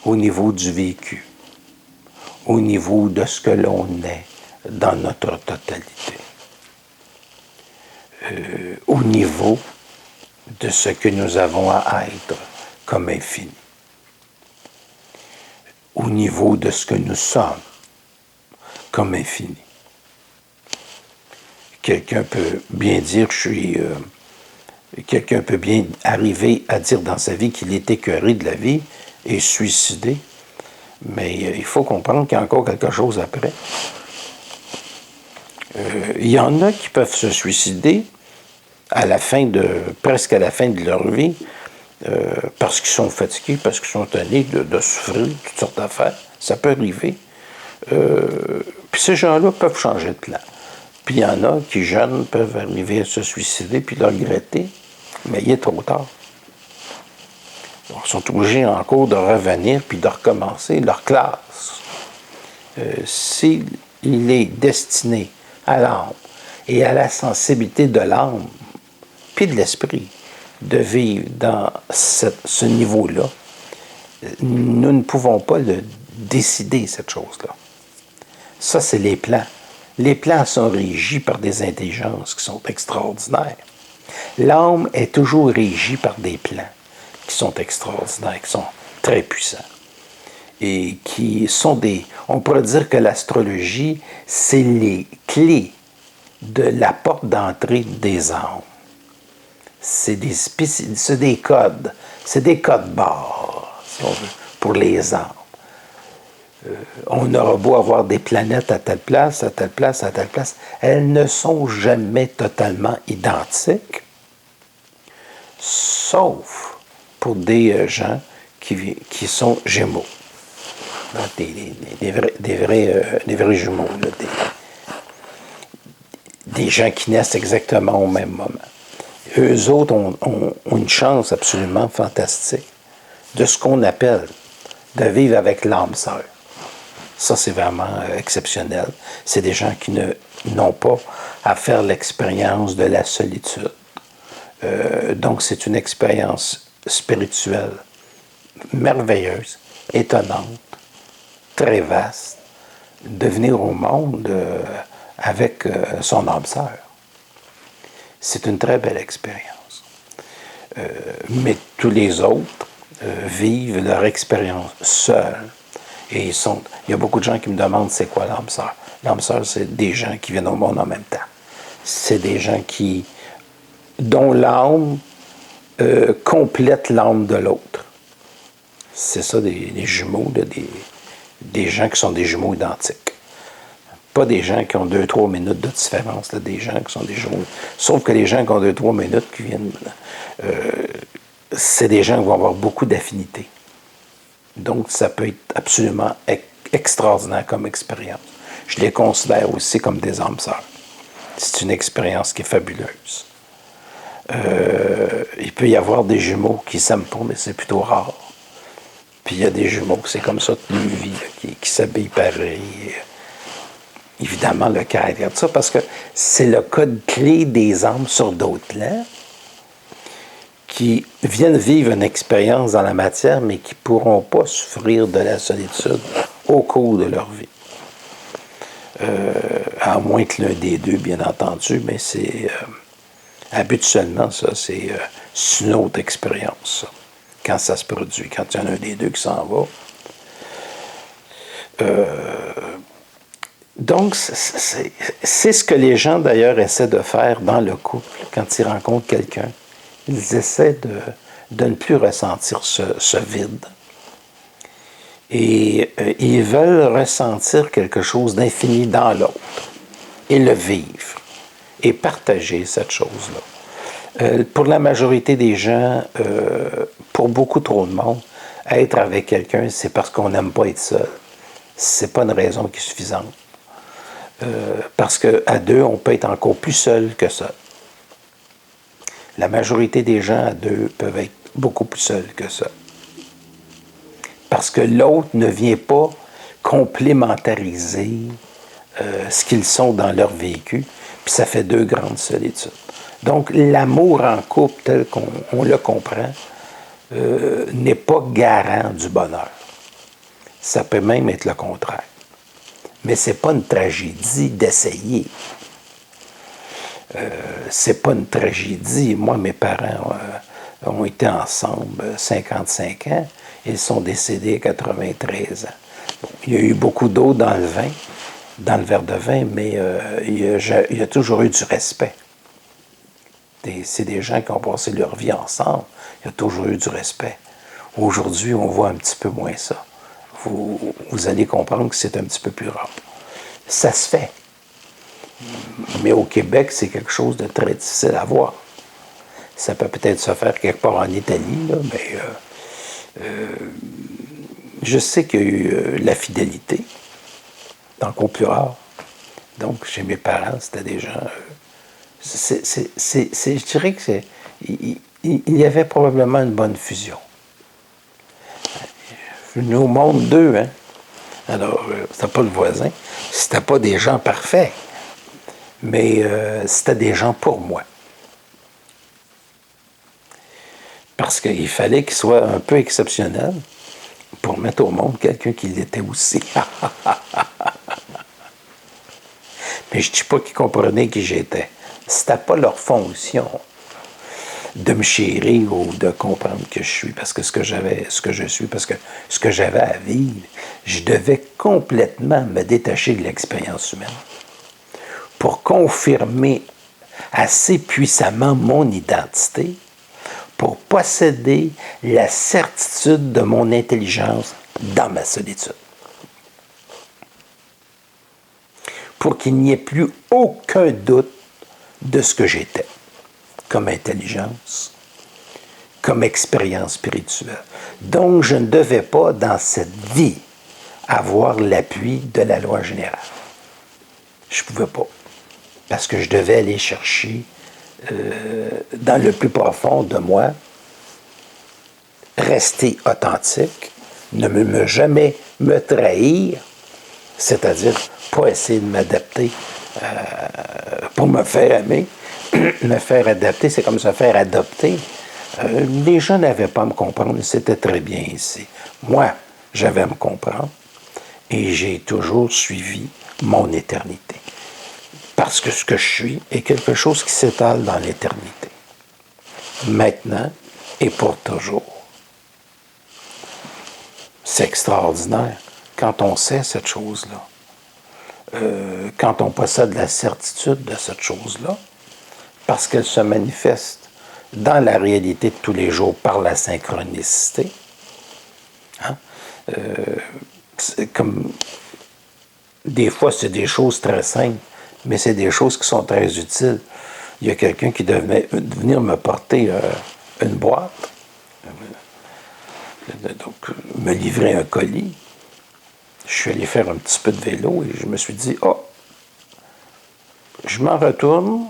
au niveau du vécu, au niveau de ce que l'on est dans notre totalité, au niveau de ce que nous avons à être comme infini, au niveau de ce que nous sommes comme infini. Quelqu'un peut bien dire, quelqu'un peut bien arriver à dire dans sa vie qu'il est écœuré de la vie et suicidé, mais il faut comprendre qu'il y a encore quelque chose après. Il y en a qui peuvent se suicider presque à la fin de leur vie, parce qu'ils sont fatigués, parce qu'ils sont tannés de souffrir, toutes sortes d'affaires. Ça peut arriver. Puis ces gens-là peuvent changer de plan. Puis il y en a qui, jeunes, peuvent arriver à se suicider puis le regretter, mais il est trop tard. Ils sont obligés encore de revenir puis de recommencer leur classe. S'il est destiné à l'âme et à la sensibilité de l'âme puis de l'esprit de vivre dans ce niveau-là, nous ne pouvons pas le décider, cette chose-là. Ça, c'est les plans. Les plans sont régis par des intelligences qui sont extraordinaires. L'âme est toujours régie par des plans qui sont extraordinaires, qui sont très puissants. Et qui sont on pourrait dire que l'astrologie, c'est les clés de la porte d'entrée des âmes. C'est des codes. C'est des codes barres, si on veut, pour les âmes. On aura beau avoir des planètes à telle place, à telle place, à telle place, elles ne sont jamais totalement identiques, sauf pour des gens qui sont Gémeaux. Des vrais jumeaux, là, des gens qui naissent exactement au même moment. Eux autres ont une chance absolument fantastique de ce qu'on appelle de vivre avec l'âme sœur. Ça, c'est vraiment exceptionnel. C'est des gens qui n'ont pas à faire l'expérience de la solitude. Donc, c'est une expérience spirituelle merveilleuse, étonnante, très vaste, de venir au monde avec son âme sœur. C'est une très belle expérience. Mais tous les autres vivent leur expérience seuls. Et il y a beaucoup de gens qui me demandent c'est quoi l'âme sœur. L'âme sœur, c'est des gens qui viennent au monde en même temps. C'est des gens dont l'âme complète l'âme de l'autre. C'est ça, des jumeaux, des gens qui sont des jumeaux identiques. Pas des gens qui ont 2-3 minutes de différence, là, des gens qui sont des jumeaux. Sauf que les gens qui ont 2-3 minutes qui viennent, c'est des gens qui vont avoir beaucoup d'affinités. Donc, ça peut être absolument extraordinaire comme expérience. Je les considère aussi comme des âmes sœurs. C'est une expérience qui est fabuleuse. Il peut y avoir des jumeaux qui ne s'aiment pas, mais c'est plutôt rare. Puis il y a des jumeaux, c'est comme ça toute une vie, là, qui s'habillent pareil. Évidemment, le caractère de ça, parce que c'est le code clé des âmes sur d'autres plans qui viennent vivre une expérience dans la matière, mais qui ne pourront pas souffrir de la solitude au cours de leur vie. À moins que l'un des deux, bien entendu, mais c'est habituellement ça, c'est une autre expérience, ça, quand ça se produit, quand il y en a un des deux qui s'en va. Donc, c'est ce que les gens, d'ailleurs, essaient de faire dans le couple quand ils rencontrent quelqu'un. Ils essaient de ne plus ressentir ce vide. Et ils veulent ressentir quelque chose d'infini dans l'autre et le vivre et partager cette chose-là. Pour la majorité des gens, pour beaucoup trop de monde, être avec quelqu'un, c'est parce qu'on n'aime pas être seul. C'est pas une raison qui est suffisante. Parce qu'à deux, on peut être encore plus seul que seul. La majorité des gens à deux peuvent être beaucoup plus seuls que ça. Parce que l'autre ne vient pas complémentariser ce qu'ils sont dans leur vécu, puis ça fait deux grandes solitudes. Donc, l'amour en couple, tel qu'on le comprend, n'est pas garant du bonheur. Ça peut même être le contraire. Mais ce n'est pas une tragédie d'essayer. C'est pas une tragédie. Moi, mes parents ont été ensemble 55 ans. Ils sont décédés à 93 ans. Bon, il y a eu beaucoup d'eau dans le vin, dans le verre de vin, mais il y a toujours eu du respect. C'est des gens qui ont passé leur vie ensemble. Il y a toujours eu du respect. Aujourd'hui, on voit un petit peu moins ça. Vous allez comprendre que c'est un petit peu plus rare. Ça se fait. Mais au Québec, c'est quelque chose de très difficile à voir. Ça peut peut-être se faire quelque part en Italie, là, mais je sais qu'il y a eu la fidélité dans le couple plus rare. Donc, chez mes parents, c'était des gens... je dirais que il y avait probablement une bonne fusion. Nous, au monde d'eux, hein. Alors, c'était pas le voisin, c'était pas des gens parfaits, mais c'était des gens pour moi. Parce qu'il fallait qu'ils soient un peu exceptionnels pour mettre au monde quelqu'un qui l'était aussi. Mais je ne dis pas qu'ils comprenaient qui j'étais. C'était pas leur fonction de me chérir ou de comprendre que je suis, parce que ce que je suis, parce que ce que j'avais à vivre, je devais complètement me détacher de l'expérience humaine pour confirmer assez puissamment mon identité, pour posséder la certitude de mon intelligence dans ma solitude. Pour qu'il n'y ait plus aucun doute de ce que j'étais, comme intelligence, comme expérience spirituelle. Donc, je ne devais pas, dans cette vie, avoir l'appui de la loi générale. Je ne pouvais pas. Parce que je devais aller chercher dans le plus profond de moi, rester authentique, ne jamais me trahir, c'est-à-dire pas essayer de m'adapter pour me faire aimer. Me faire adapter, c'est comme se faire adopter. Les gens n'avaient pas à me comprendre, c'était très bien ici. Moi, j'avais à me comprendre et j'ai toujours suivi mon éternité. Parce que ce que je suis est quelque chose qui s'étale dans l'éternité. Maintenant et pour toujours. C'est extraordinaire quand on sait cette chose-là. Quand on possède la certitude de cette chose-là, parce qu'elle se manifeste dans la réalité de tous les jours par la synchronicité. Hein? Comme des fois, c'est des choses très simples, mais c'est des choses qui sont très utiles. Il y a quelqu'un qui devait venir me porter une boîte, donc me livrer un colis. Je suis allé faire un petit peu de vélo et je me suis dit, je m'en retourne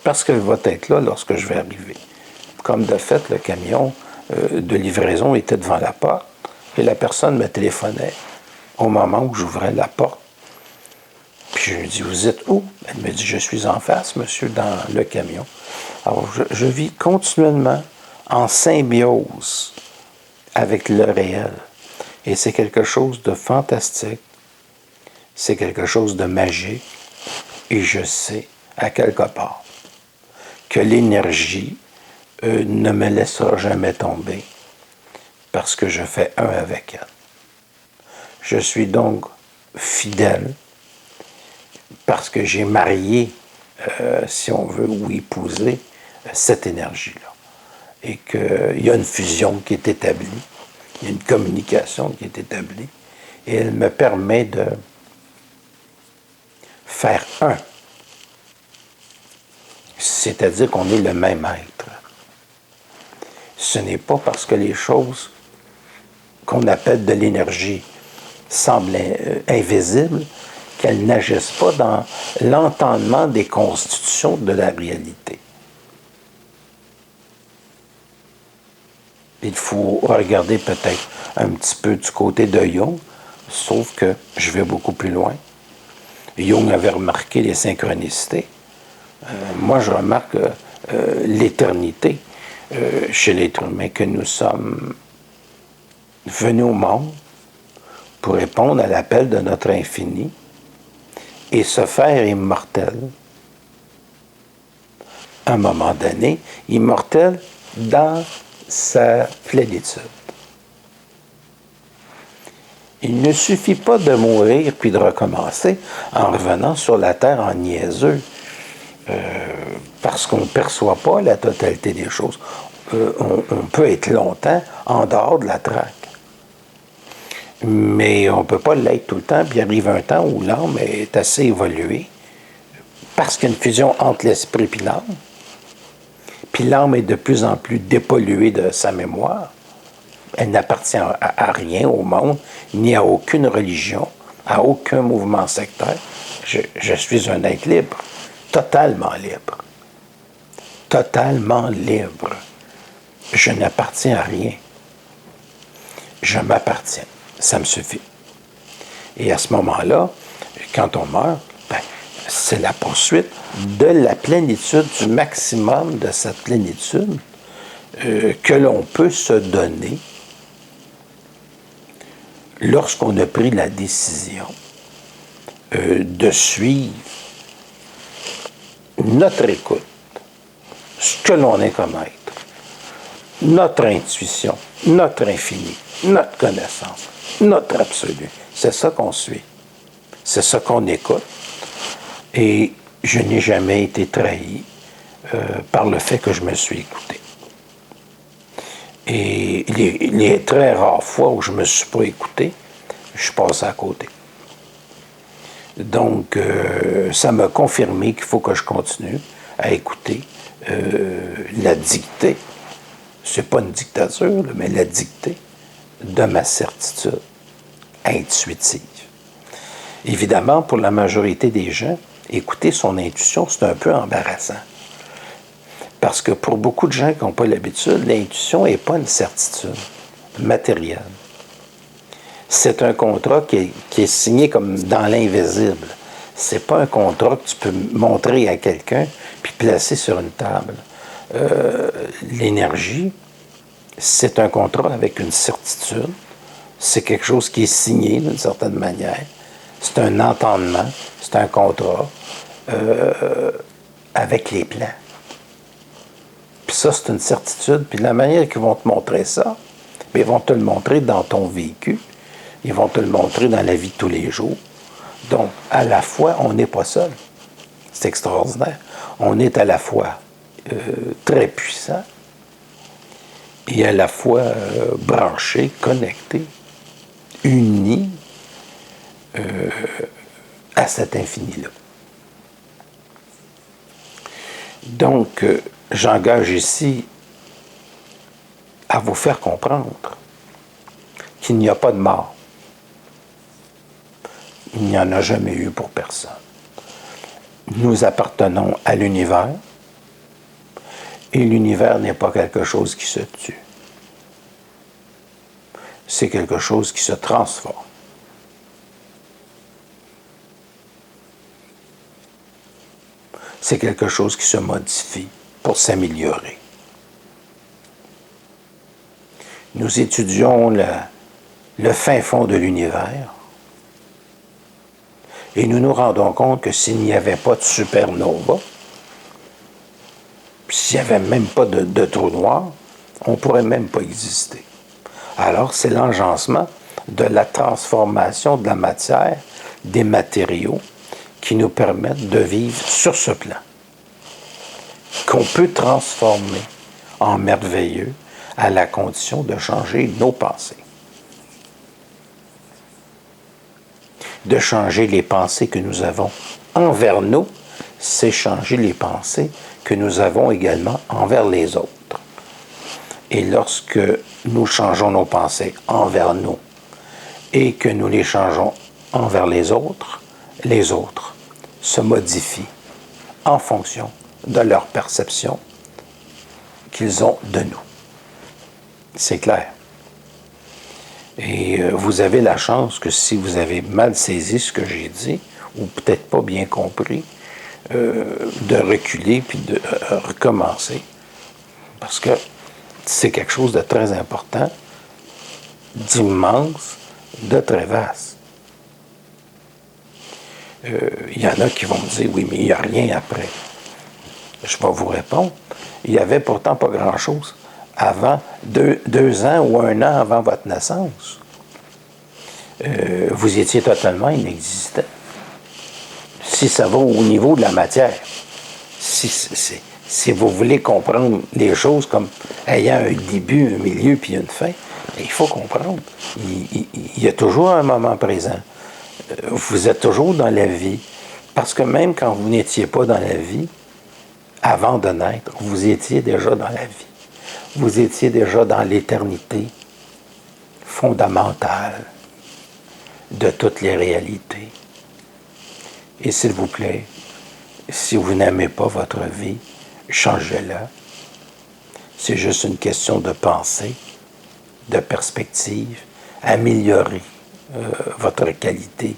parce qu'elle va être là lorsque je vais arriver. Comme de fait, le camion de livraison était devant la porte et la personne me téléphonait au moment où j'ouvrais la porte. Puis Puis je lui dis, vous êtes où? Elle me dit, je suis en face, monsieur, dans le camion. Alors, je vis continuellement en symbiose avec le réel. Et c'est quelque chose de fantastique. C'est quelque chose de magique. Et je sais, à quelque part, que l'énergie ne me laissera jamais tomber parce que je fais un avec elle. Je suis donc fidèle parce que j'ai marié, si on veut, ou épousé cette énergie-là. Et qu'il y a une fusion qui est établie, il y a une communication qui est établie, et elle me permet de faire un. C'est-à-dire qu'on est le même être. Ce n'est pas parce que les choses qu'on appelle de l'énergie semblent invisibles qu'elles n'agissent pas dans l'entendement des constitutions de la réalité. Il faut regarder peut-être un petit peu du côté de Jung, sauf que je vais beaucoup plus loin. Jung avait remarqué les synchronicités. Moi, je remarque l'éternité chez l'être humain, que nous sommes venus au monde pour répondre à l'appel de notre infini et se faire immortel. À un moment donné, immortel dans sa plénitude. Il ne suffit pas de mourir puis de recommencer en revenant sur la terre en niaiseux, parce qu'on ne perçoit pas la totalité des choses. On peut être longtemps en dehors de la traque. Mais on ne peut pas l'être tout le temps, puis il arrive un temps où l'âme est assez évoluée, parce qu'il y a une fusion entre l'esprit et l'âme, puis l'âme est de plus en plus dépolluée de sa mémoire. Elle n'appartient à rien au monde, ni à aucune religion, à aucun mouvement sectaire. Je suis un être libre, totalement libre. Totalement libre. Je n'appartiens à rien. Je m'appartiens. Ça me suffit. Et à ce moment-là, quand on meurt, c'est la poursuite de la plénitude, du maximum de cette plénitude que l'on peut se donner lorsqu'on a pris la décision de suivre notre écoute, ce que l'on est comme être, notre intuition, notre infini, notre connaissance, notre absolu. C'est ça qu'on suit. C'est ça qu'on écoute. Et je n'ai jamais été trahi par le fait que je me suis écouté. Et les très rares fois où je ne me suis pas écouté, je suis passé à côté. Donc, ça m'a confirmé qu'il faut que je continue à écouter la dictée. C'est pas une dictature, mais la dictée de ma certitude intuitive. Évidemment, pour la majorité des gens, écouter son intuition, c'est un peu embarrassant. Parce que pour beaucoup de gens qui n'ont pas l'habitude, l'intuition n'est pas une certitude matérielle. C'est un contrat qui est signé comme dans l'invisible. C'est pas un contrat que tu peux montrer à quelqu'un puis placer sur une table. L'énergie, c'est un contrat avec une certitude. C'est quelque chose qui est signé d'une certaine manière. C'est un entendement, c'est un contrat avec les plans. Puis ça, c'est une certitude. Puis de la manière qu'ils vont te montrer ça, ils vont te le montrer dans ton vécu. Ils vont te le montrer dans la vie de tous les jours. Donc, à la fois, on n'est pas seul. C'est extraordinaire. On est à la fois très puissant et à la fois branché, connecté, uni à cet infini-là. Donc, j'engage ici à vous faire comprendre qu'il n'y a pas de mort. Il n'y en a jamais eu pour personne. Nous appartenons à l'univers et l'univers n'est pas quelque chose qui se tue. C'est quelque chose qui se transforme. c'est quelque chose qui se modifie pour s'améliorer. Nous étudions le fin fond de l'univers et nous nous rendons compte que s'il n'y avait pas de supernova, s'il n'y avait même pas de trou noir, on ne pourrait même pas exister. Alors, c'est l'agencement de la transformation de la matière, des matériaux, qui nous permettent de vivre sur ce plan, qu'on peut transformer en merveilleux à la condition de changer nos pensées. De changer les pensées que nous avons envers nous, c'est changer les pensées que nous avons également envers les autres. Et lorsque nous changeons nos pensées envers nous et que nous les changeons envers les autres se modifient en fonction de leur perception qu'ils ont de nous. C'est clair. Et vous avez la chance que si vous avez mal saisi ce que j'ai dit, ou peut-être pas bien compris, de reculer puis de recommencer. Parce que c'est quelque chose de très important, d'immense, de très vaste. Il y en a qui vont me dire, oui, mais il n'y a rien après. Je vais vous répondre. Il n'y avait pourtant pas grand-chose avant, 2 ans ou 1 an avant votre naissance. Vous étiez totalement inexistant. Si ça va au niveau de la matière, si vous voulez comprendre les choses comme ayant un début, un milieu puis une fin, il faut comprendre. Il y a toujours un moment présent. Vous êtes toujours dans la vie. Parce que même quand vous n'étiez pas dans la vie, avant de naître, vous étiez déjà dans la vie. Vous étiez déjà dans l'éternité fondamentale de toutes les réalités. Et s'il vous plaît, si vous n'aimez pas votre vie, changez-la. C'est juste une question de pensée, de perspective, améliorer votre qualité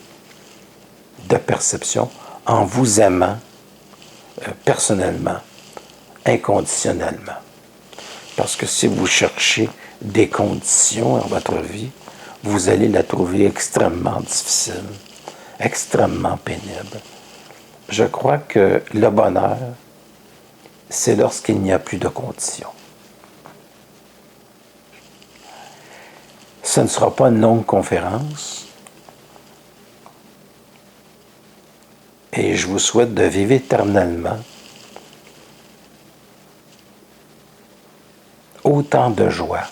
de perception en vous aimant personnellement, inconditionnellement. Parce que si vous cherchez des conditions dans votre vie, vous allez la trouver extrêmement difficile, extrêmement pénible. Je crois que le bonheur, c'est lorsqu'il n'y a plus de conditions. Ce ne sera pas une longue conférence. Et je vous souhaite de vivre éternellement autant de joie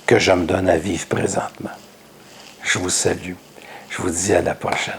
que je me donne à vivre présentement. Je vous salue. Je vous dis à la prochaine.